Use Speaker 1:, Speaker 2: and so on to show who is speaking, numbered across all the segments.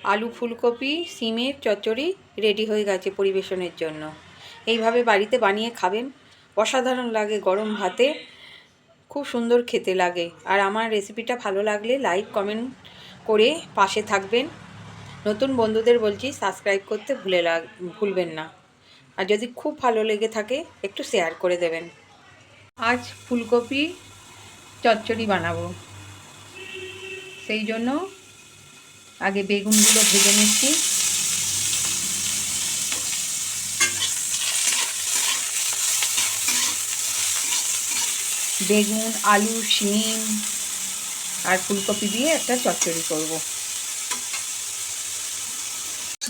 Speaker 1: আলু ফুলকপি সিমের চচ্চড়ি রেডি হয়ে গেছে পরিবেশনের জন্য। এইভাবে বাড়িতে বানিয়ে খাবেন, অসাধারণ লাগে গরম ভাতে, খুব সুন্দর খেতে লাগে। আর আমার রেসিপিটা ভালো লাগলে লাইক কমেন্ট করে পাশে থাকবেন। নতুন বন্ধুদের বলছি সাবস্ক্রাইব করতে ভুলবেন না। আর যদি খুব ভালো লেগে থাকে একটু শেয়ার করে দেবেন। আজ ফুলকপি চচ্চড়ি বানাবো, সেই জন্য আগে বেগুনগুলো ভেজে নিচ্ছি। বেগুন, আলু, শিম আর ফুলকপি দিয়ে একটা চচ্চড়ি করব।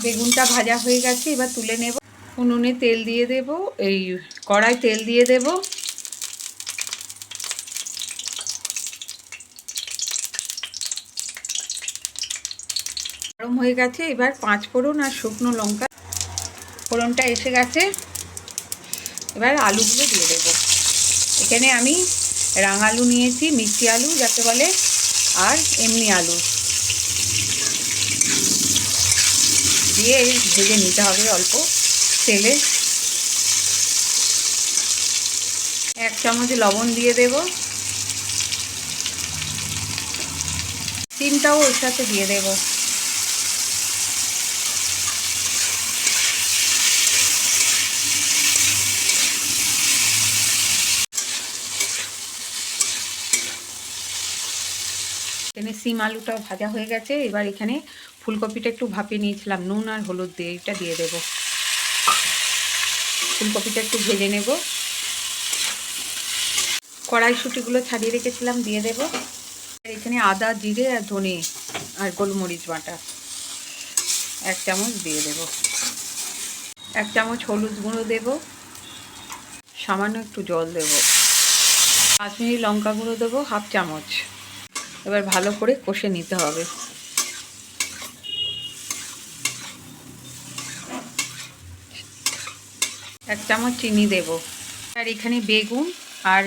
Speaker 1: বেগুনটা ভাজা হয়ে গেছে, এবার তুলে নেব। উনুনে তেল দিয়ে দেব, এই কড়াই তেল দিয়ে দেব। গরম হয়ে গেছে, এবার 5 ফোড়ন আর শুকনো লঙ্কা, ফোড়নটা এসে গেছে। এবার আলুগুলো দিয়ে দেব। এখানে আমি রাঙালু নিয়েছি, মিষ্টি আলু যাকে বলে, আর এমনি আলু দিয়ে ভেজে নিতে হবে অল্প তেলে। 1 চামচ লবণ দিয়ে দেব। সিমটাও ওর সাথে দিয়ে দেব। এখানে সিম আলুটাও ভাজা হয়ে গেছে। এবার এখানে ফুলকপিটা একটু ভাপিয়ে নিয়েছিলাম নুন আর হলুদ দিয়ে, এটা দিয়ে দেব। ফুলকপিটা একটু ভেজে নেব। কড়াইশুঁটিগুলো ছাড়িয়ে রেখেছিলাম দিয়ে দেব। আর এখানে আদা, জিরে আর ধনে আর গোলমরিচ বাটা 1 চামচ দিয়ে দেব। 1 চামচ হলুদ গুঁড়ো দেব। সামান্য একটু জল দেব। কাশ্মীরি লঙ্কা গুঁড়ো দেবো 1/2 চামচ। এবার ভালো করে কষে নিতে হবে। এক চামচ চিনি দেব। আর এখানে বেগুন আর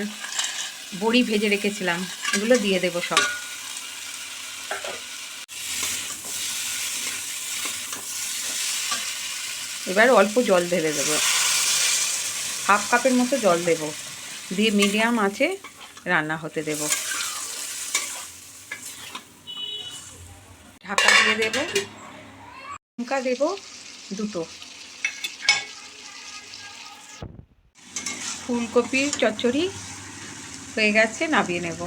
Speaker 1: বড়ি ভেজে রেখেছিলাম, এগুলো দিয়ে দেব সব। এবার অল্প জল ঢেলে দেব, 1/2 কাপের মতো জল দেব, দিয়ে মিডিয়াম আঁচে রান্না হতে দেব। ঢাকা দিয়ে দেব। লঙ্কা দেব 2টো। ফুলকপির চচ্চড়ি হয়ে গেছে, নামিয়ে নেব।